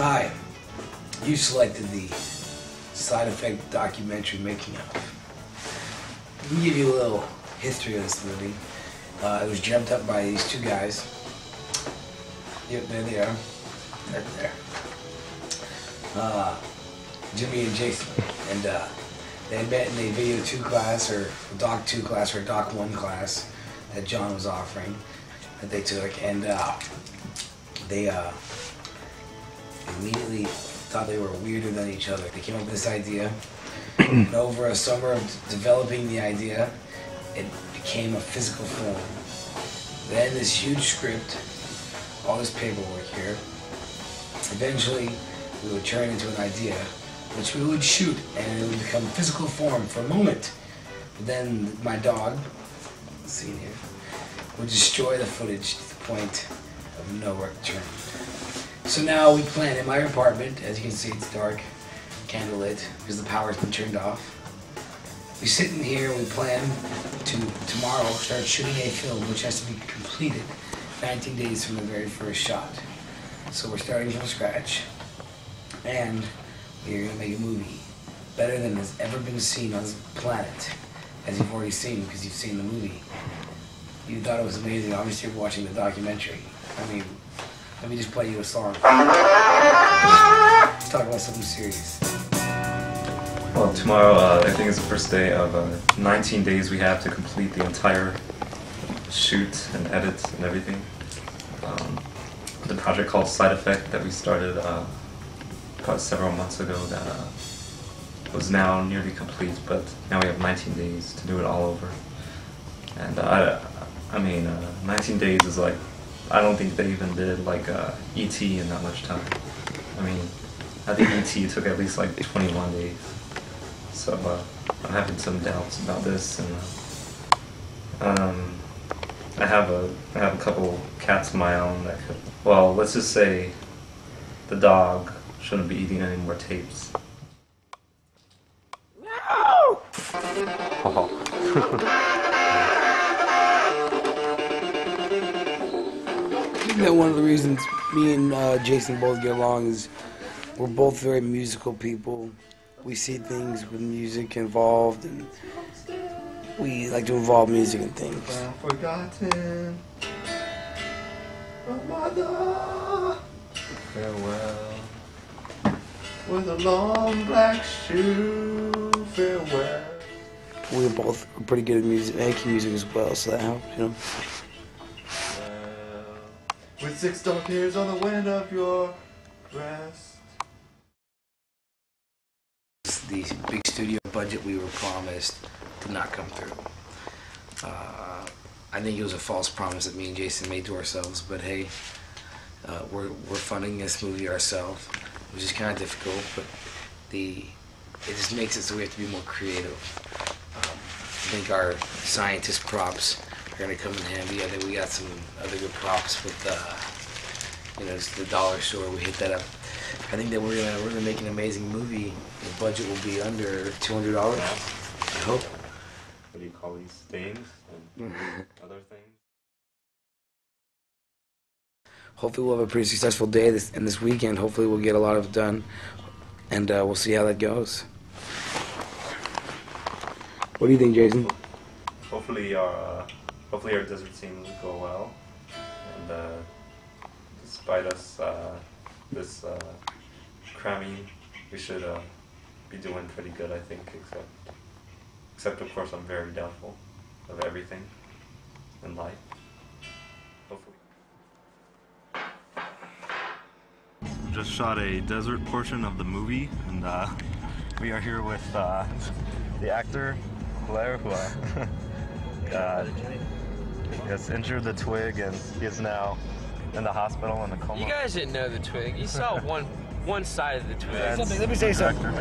Hi, you selected the side effect documentary making of. Let me give you a little history of this movie. It was dreamt up by these two guys. Yep, there they are. Right there. Jimmy and Jason. And they met in a video 2 class, or doc 2 class, or doc 1 class that John was offering, that they took. And they immediately thought they were weirder than each other. They came up with this idea, and over a summer of developing the idea, it became a physical form. Then this huge script, all this paperwork here, eventually we would turn into an idea, which we would shoot, and it would become physical form for a moment. But then my dog, seen here, would destroy the footage to the point of no return. So now we plan in my apartment. As you can see, it's dark, candlelit, because the power's been turned off. We sit in here and we plan to tomorrow start shooting a film which has to be completed 19 days from the very first shot. So we're starting from scratch, and we're going to make a movie better than has ever been seen on this planet, as you've already seen because you've seen the movie. You thought it was amazing. Obviously, you're watching the documentary. I mean, let me just play you a song. Let's talk about something serious. Well, tomorrow, I think is the first day of 19 days we have to complete the entire shoot and edit and everything. The project called Side Effect that we started probably several months ago that was now nearly complete, but now we have 19 days to do it all over. And I mean, 19 days is like, I don't think they even did like E.T. in that much time. I mean, I think E.T. took at least like 21 days. So I'm having some doubts about this, and I have a couple cats of my own that could, well, let's just say the dog shouldn't be eating any more tapes. No! Oh. I think that one of the reasons me and Jason both get along is we're both very musical people. We see things with music involved, and we like to involve music in things. Forgotten, oh mother, Farewell. with a long black shoe, farewell. We're both pretty good at music, making music as well, so that helps, you know. With 6 dark hairs on the wind of your breast. The big studio budget we were promised did not come through. I think it was a false promise that me and Jason made to ourselves, but hey, we're funding this movie ourselves, which is kind of difficult, but it just makes it so we have to be more creative. I think our scientist props are going to come in handy. I think we got some other good props with you know, just the dollar store. We hit that up. I think that we're gonna make an amazing movie. The budget will be under $200. I hope. What do you call these things and other things? Hopefully we'll have a pretty successful day this weekend. Hopefully we'll get a lot of it done, and we'll see how that goes. What do you think, Jason? Hopefully our desert scenes will go well, and despite us this cramming, we should be doing pretty good, I think, except of course I'm very doubtful of everything in life. Hopefully. Just shot a desert portion of the movie, and we are here with the actor Blair, who has injured the twig, and he is now in the hospital in a coma. You guys didn't know the twig. You saw one side of the twig. Let me say something.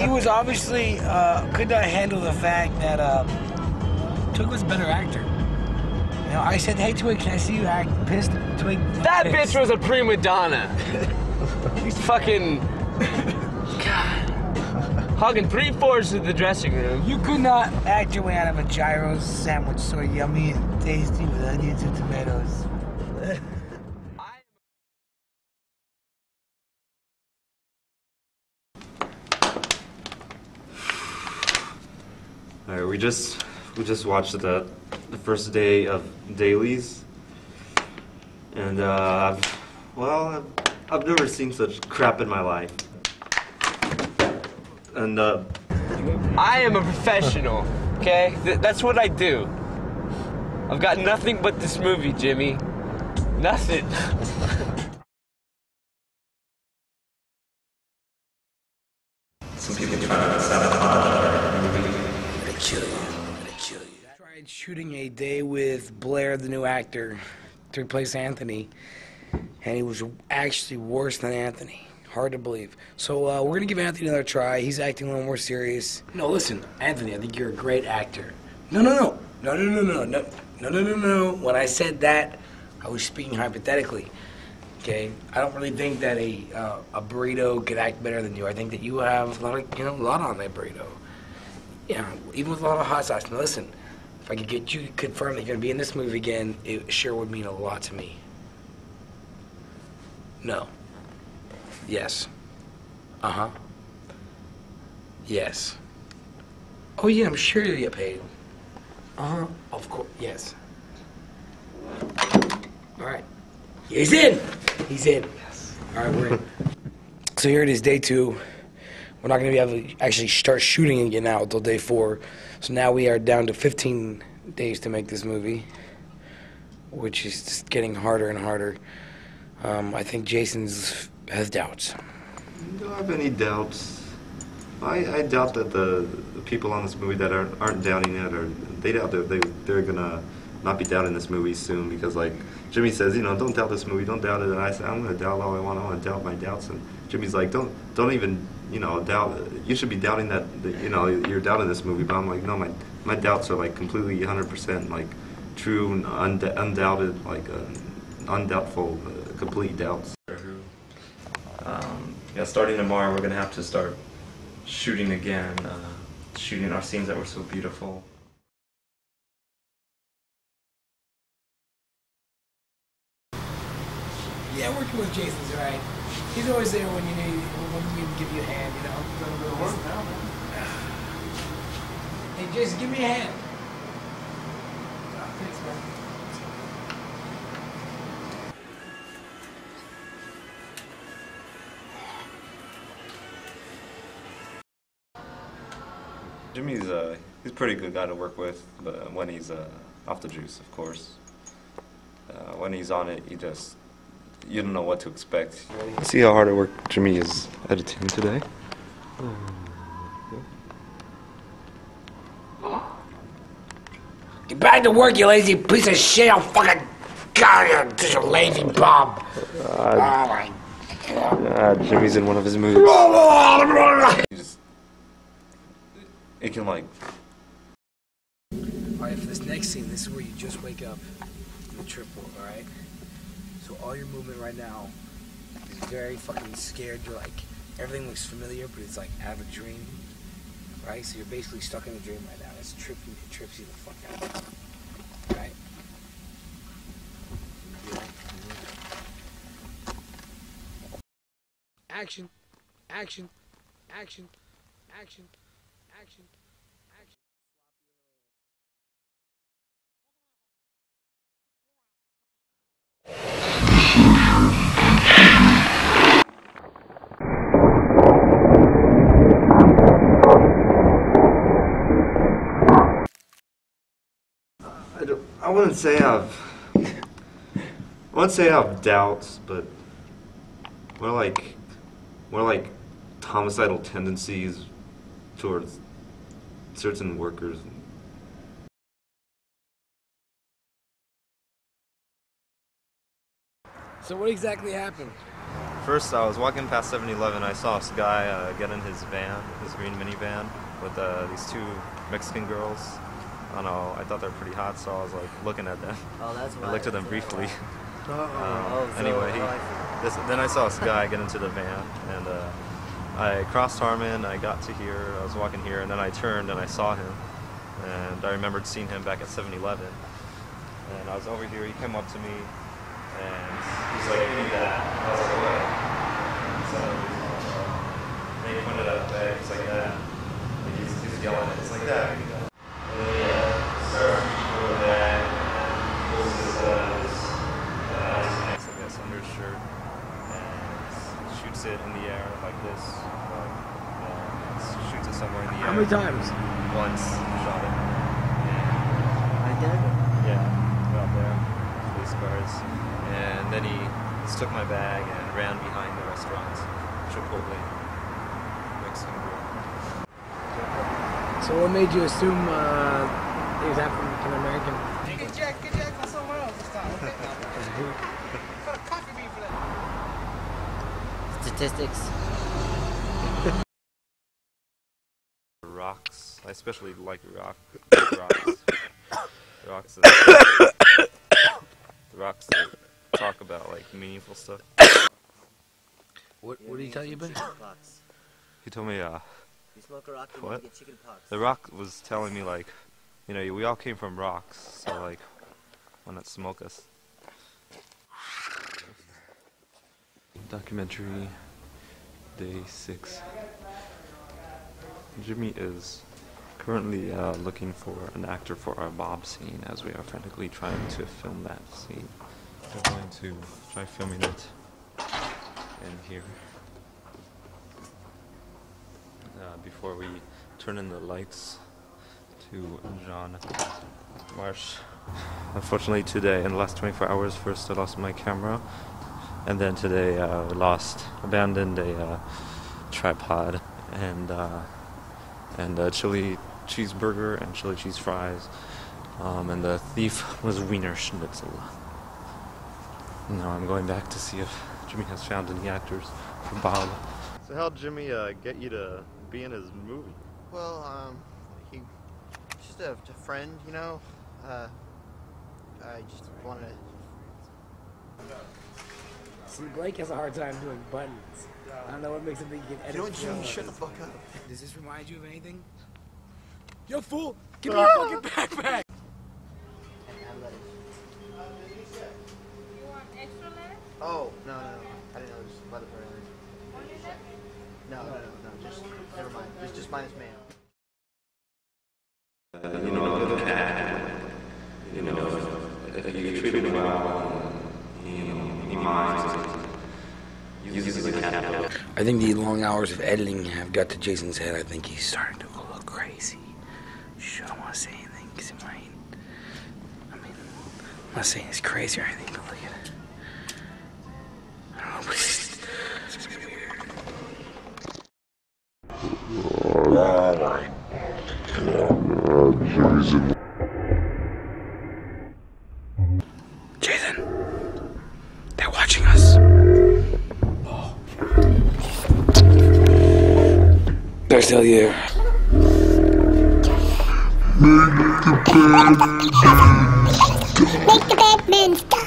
He was obviously could not handle the fact that Twig was a better actor. You know, I said, "Hey Twig, can I see you act pissed?" Twig. That bitch was a prima donna. He's fucking God, hogging 3/4 of the dressing room. You could not act your way out of a gyro sandwich so yummy and tasty with onions and tomatoes. Alright, we just watched the first day of dailies, and I've never seen such crap in my life. And I am a professional, okay? That's what I do. I've got nothing but this movie, Jimmy. Nothing. some people try to sabotage our movie. I'm gonna kill you. I'm gonna kill you. I tried shooting a day with Blair, the new actor, to replace Anthony, and he was actually worse than Anthony. Hard to believe. So we're gonna give Anthony another try. He's acting a little more serious. No, listen, Anthony, I think you're a great actor. No. When I said that, I was speaking hypothetically. Okay, I don't really think that a burrito could act better than you. I think that you have a lot on that burrito. Yeah, even with a lot of hot sauce. Now listen, if I could get you to confirm that you're gonna be in this movie again, it sure would mean a lot to me. No. Yes. Uh-huh. Yes. Oh yeah, I'm sure you'll get paid. Uh-huh. Of course. Yes. All right. He's in. He's in. Yes. All right, we're in. So here it is, day 2. We're not going to be able to actually start shooting again now until day 4. So now we are down to 15 days to make this movie, which is just getting harder and harder. I think Jason's has doubts. I don't have any doubts. I doubt that the people on this movie that aren't doubting it, or they doubt that they're gonna not be doubting this movie soon, because like Jimmy says, don't doubt this movie, don't doubt it, and I say I'm gonna doubt all I want to doubt my doubts, and Jimmy's like don't even doubt. You should be doubting that you're doubting this movie, but I'm like no, my doubts are like completely 100% like true, undoubted, like undoubtful, complete doubts. Yeah, starting tomorrow, we're gonna have to start shooting again, shooting our scenes that were so beautiful. Yeah, working with Jason's right. He's always there when you need to give you a hand, Gonna go to work now, man. Hey, Jason, give me a hand. Thanks, man. Jimmy's he's a pretty good guy to work with, but when he's off the juice, of course. When he's on it, you don't know what to expect. See how hard at work Jimmy is editing today. Get back to work, you lazy piece of shit! I'll fucking God, you're such a lazy bum. Oh my God. Jimmy's in one of his moods. It can like. Alright, for this next scene, this is where you just wake up in the triple, alright? So all your movement right now is very fucking scared. You're like, everything looks familiar, but it's like out of a dream, right? So you're basically stuck in a dream right now. It trips you the fuck out, right? Action, action, action, action, action, action. I wouldn't say I have doubts, but more like homicidal tendencies towards certain workers. So what exactly happened? First, I was walking past 7-Eleven. I saw this guy get in his van, his green minivan, with these 2 Mexican girls. I don't know, I thought they were pretty hot, so I was like looking at them. Oh, that's why. I looked at them briefly. Anyway, then I saw this guy get into the van, and I crossed Harmon. I got to here. I was walking here, and then I turned and I saw him, and I remembered seeing him back at 7-Eleven. And I was over here. He came up to me, and he's like, "Give me that." I was like, "What?" So then he pointed at the bag. He's like, "That." Like he's yelling. It's like that. shoots it in the air like this. Shoots it somewhere in the air. How many times? Once. Shot it. Right there? Yeah, about there. Police cars. And then he took my bag and ran behind the restaurant. Chipotle. Mexican grill. So what made you assume he was African American? Get Jack on somewhere else this time, okay? Put a coffee bean for that. Statistics. Rocks. I especially like rocks. Rocks that talk about like meaningful stuff. What did he tell you about? He told me, You smoke a rock, you what? get chicken pox. The rock was telling me like, you know, we all came from rocks, so like, why not smoke us? Documentary, day 6. Jimmy is currently looking for an actor for our mob scene as we are frantically trying to film that scene. We're going to try filming it in here before we turn in the lights to John Marsh. Unfortunately today, in the last 24 hours, first I lost my camera, and then today I abandoned a tripod and a chili cheeseburger and chili cheese fries, and the thief was Wiener Schnitzel. Now I'm going back to see if Jimmy has found any actors for Bob. So how'd Jimmy get you to be in his movie? Well, he's just a friend, you know. I just wanted to. See, Blake has a hard time doing buttons. I don't know what makes him think he can edit. You know what, Jimmy? Shut the fuck up. Does this remind you of anything? Yo, fool! Give me your fucking backpack! You want extra lettuce? Oh, no. I didn't know there was lettuce or anything. Only lettuce? No. Just, never mind. Just minus mayo. You know, a little cat, you know, if you treat him well, he minds it. Uses the cat. I think the long hours of editing have got to Jason's head. I think he's starting to look crazy. Shh, I don't want to say anything because it might. I mean, I'm not saying it's crazy or anything, but look at it. I don't know, but it's gonna be weird. Jason, they're watching us. They're still here. Make the bad man stop.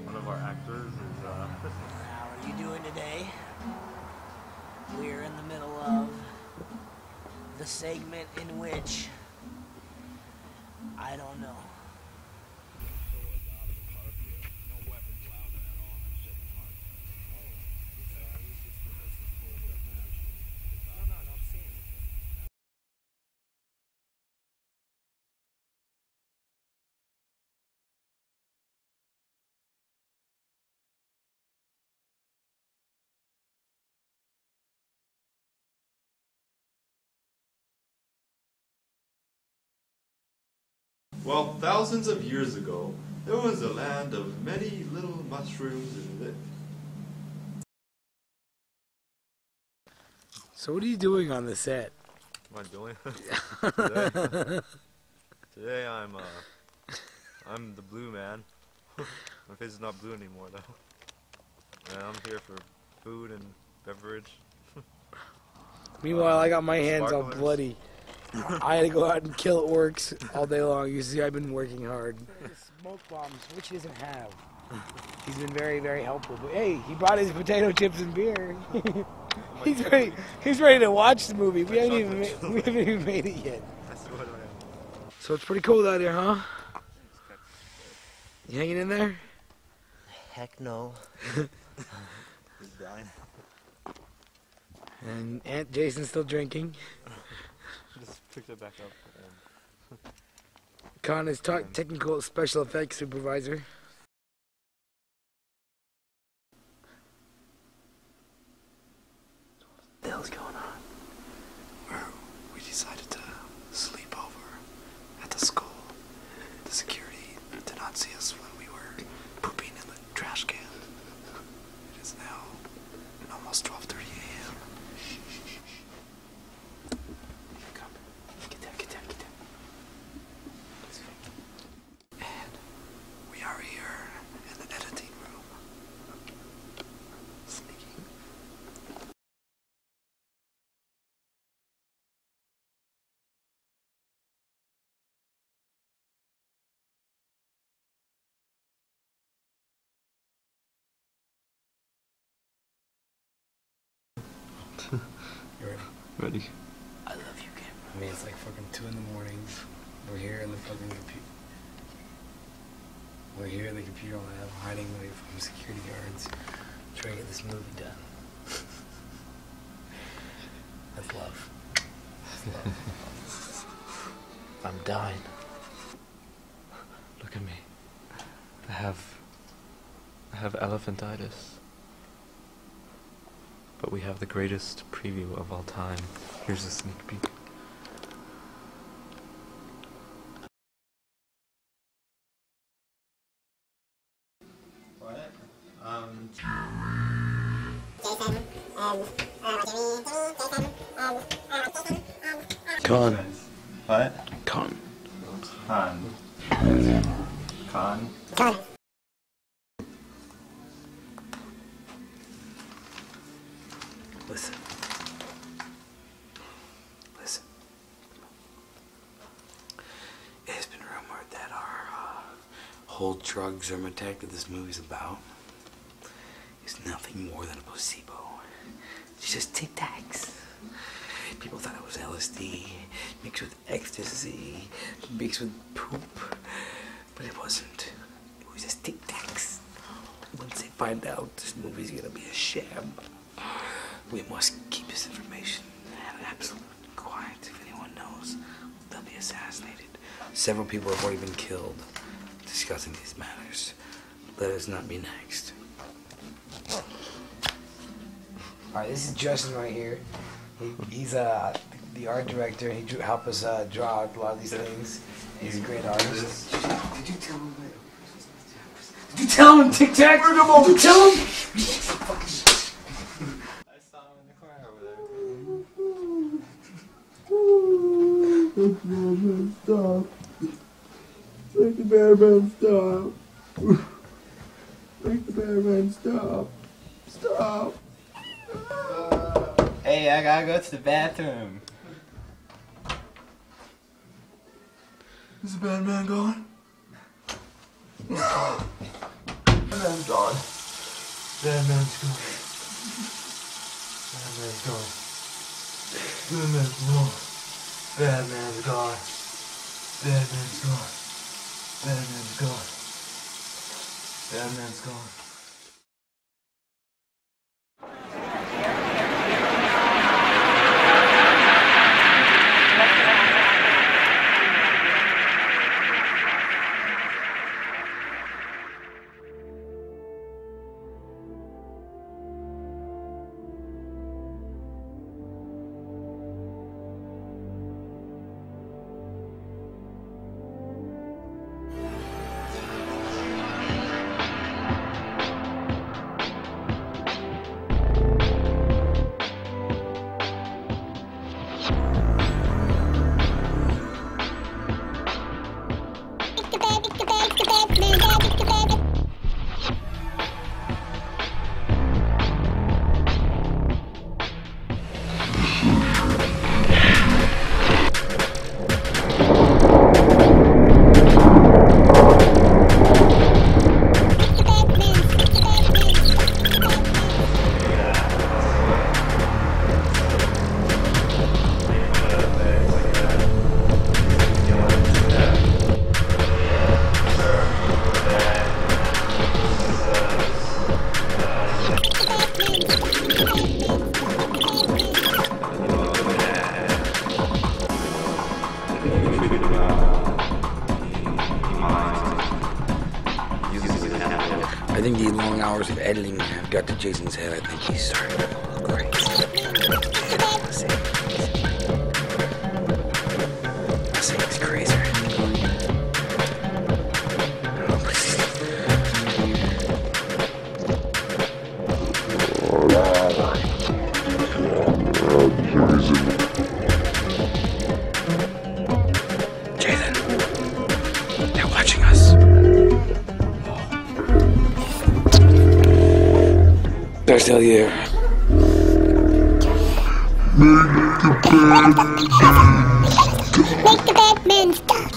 One of our actors is How are you doing today? We're in the middle of the segment in which I don't know. Well, thousands of years ago, there was a land of many little mushrooms in it. So what are you doing on the set? what am I doing? Today I'm the blue man. My face is not blue anymore though. And I'm here for food and beverage. Meanwhile, I got my hands all Sparklers. bloody. I had to go out and kill at works all day long. You see, I've been working hard. Smoke bombs, which he doesn't have. He's been very, very helpful. But hey, he brought his potato chips and beer. He's ready. He's ready to watch the movie. We haven't even made it yet. So it's pretty cold out here, huh? You hanging in there? Heck no. He's dying. And Aunt Jason's still drinking. Just picked it back up. Con is technical special effects supervisor. What the hell's going on? We decided to sleep over at the school. The security did not see us when we were pooping in the trash can. It is now almost 12:30 a.m. Come. Get down. And we are here in the editing room. Sneaking. You ready? Ready. I love you, Kim. I mean, it's like fucking 2 in the morning. We're here in the fucking computer. We're here in the computer lab, hiding away from security guards, trying to get this movie done. That's love. That's love. I'm dying. Look at me. I have elephantitis. But we have the greatest preview of all time. Here's a sneak peek. What? Con. What? Con. Con. Listen. It has been rumored that our whole drug attack that this movie's about is nothing more than a placebo. It's just Tic Tacs. People thought it was LSD mixed with ecstasy, mixed with poop, but it wasn't. It was just Tic Tacs. Once they find out this movie's gonna be a sham, we must keep this information absolute quiet. If anyone knows, they'll be assassinated. Several people have already been killed discussing these matters. Let us not be next. Alright, this is Justin right here. He's the art director. He helped us draw a lot of these things. He's a great artist. Did you tell him? Did you tell him Tic Tac? Bring him over. Did you tell him? I saw him in the corner over there. Stop. Make the bear man stop. Make the bear man stop. Stop. Hey, I gotta go to the bathroom. Is the bad man gone? Bad man's gone. Bad man's gone. Bad man's gone. Good man's gone. Bad man's gone. Bad man's gone. Bad man's gone. Bad man's gone. long hours of editing have got to Jason's head. I think he's starting to go a little crazy. Let's see, he's crazy. Jason, they're watching us. They're still here. Make the bad man stop.